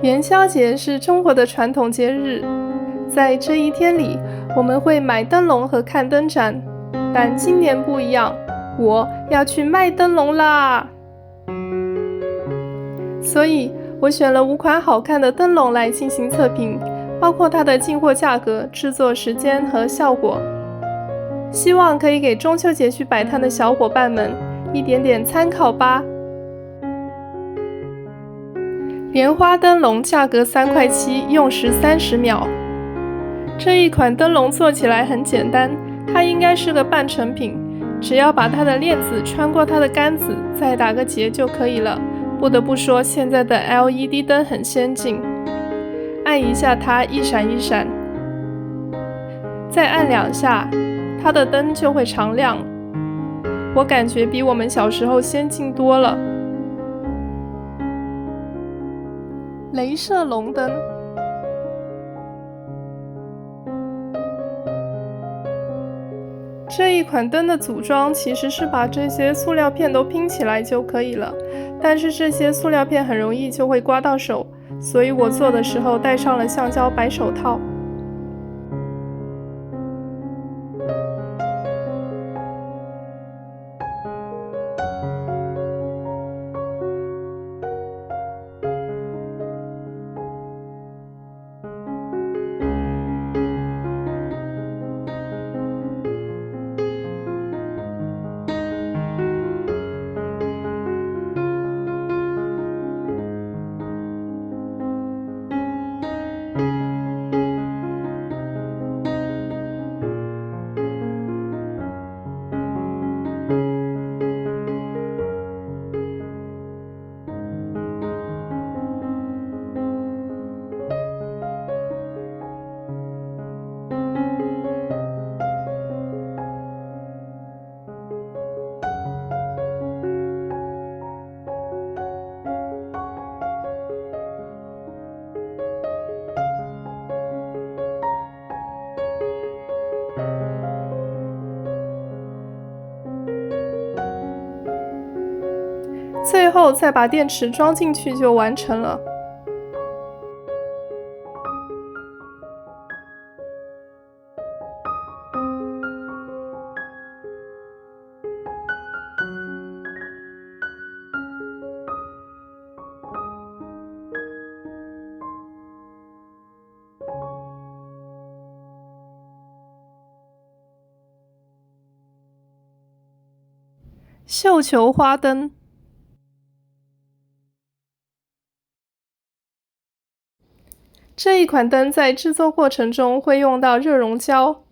元宵节是中国的传统节日，在这一天里，我们会买灯笼和看灯展。但今年不一样，我要去卖灯笼啦！所以我选了5款好看的灯笼来进行测评，包括它的进货价格、制作时间和效果。希望可以给中秋节去摆摊的小伙伴们一点点参考吧。莲花灯笼价格3.7块，用时30秒。这一款灯笼做起来很简单，它应该是个半成品，只要把它的链子穿过它的杆子，再打个结就可以了。不得不说，现在的 LED 灯很先进，按一下它一闪一闪，再按2下，它的灯就会常亮。我感觉比我们小时候先进多了。镭射龙灯，这一款灯的组装其实是把这些塑料片都拼起来就可以了，但是这些塑料片很容易就会刮到手，所以我做的时候戴上了橡胶白手套。最后再把电池装进去就完成了。绣球花灯，这一款灯在制作过程中会用到热熔胶，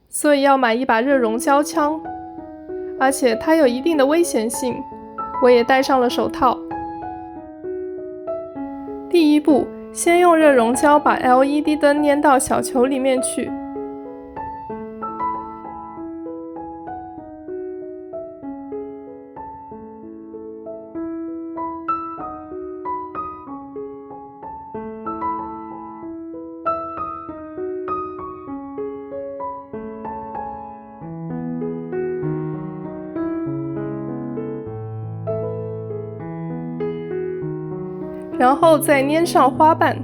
所以要买一把热熔胶枪，而且它有一定的危险性，我也戴上了手套。第一步，先用热熔胶把 LED 灯粘到小球里面去。然后再粘上花瓣。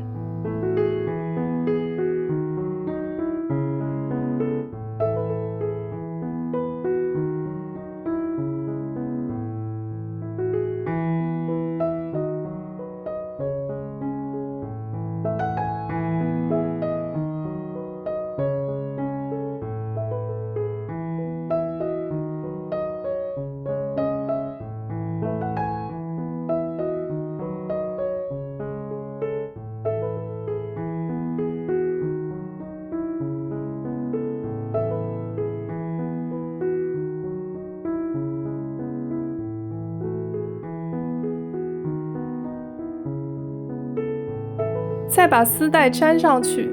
再把丝带粘上去。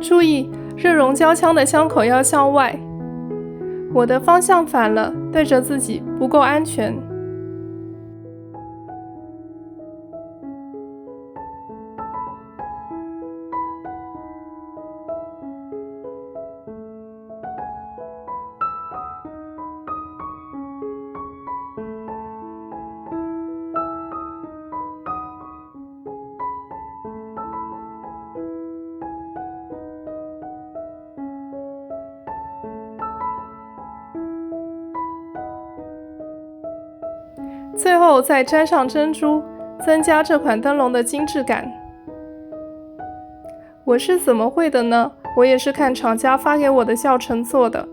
注意，热熔胶枪的枪口要向外。我的方向反了，对着自己不够安全。最后再沾上珍珠，增加这款灯笼的精致感。我是怎么会的呢？我也是看厂家发给我的教程做的。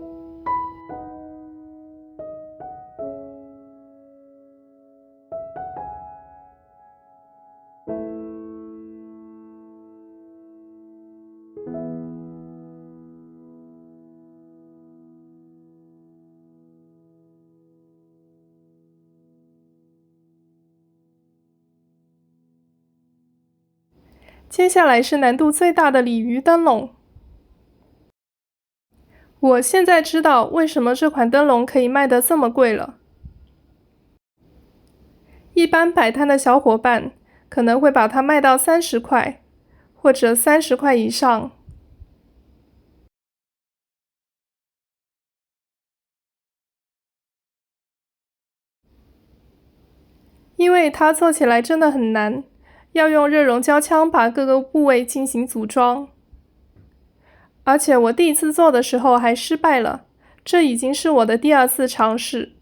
接下来是难度最大的鲤鱼灯笼。我现在知道为什么这款灯笼可以卖得这么贵了。一般摆摊的小伙伴可能会把它卖到30块，或者30块以上。因为它做起来真的很难，要用热熔胶枪把各个部位进行组装。而且我第一次做的时候还失败了，这已经是我的第2次尝试。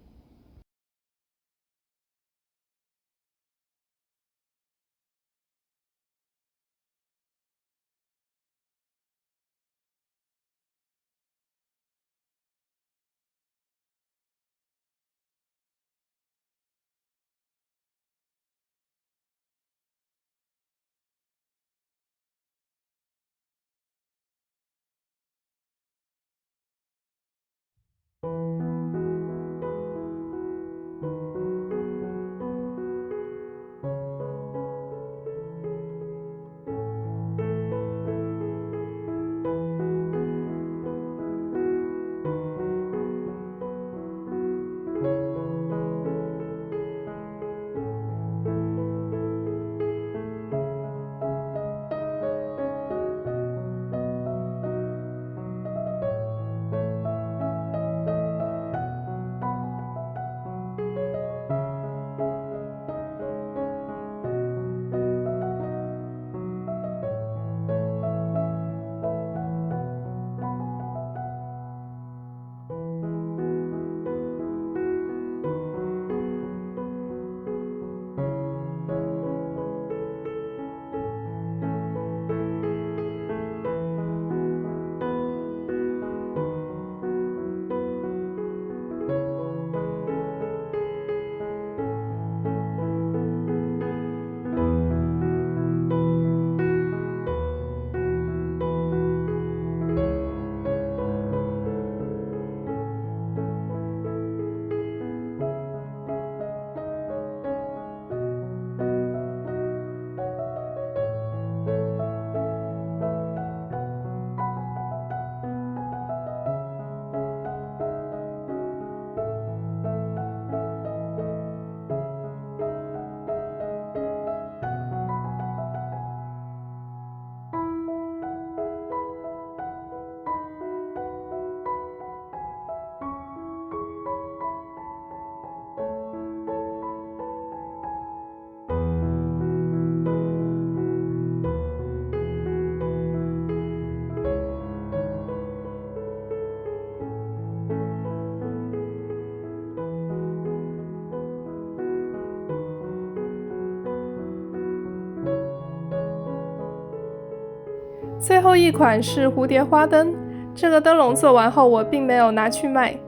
最后一款是蝴蝶花灯，这个灯笼做完后我并没有拿去卖。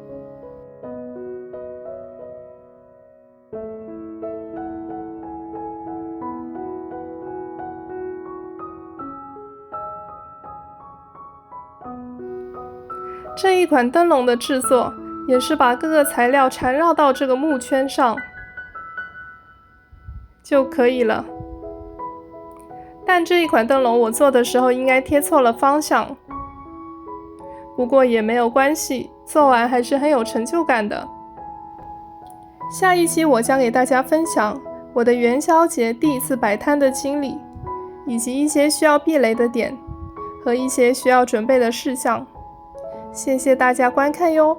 这一款灯笼的制作也是把各个材料缠绕到这个木圈上就可以了。但这一款灯笼我做的时候应该贴错了方向，不过也没有关系，做完还是很有成就感的。下一期我将给大家分享我的元宵节第一次摆摊的经历，以及一些需要避雷的点和一些需要准备的事项。谢谢大家观看哟。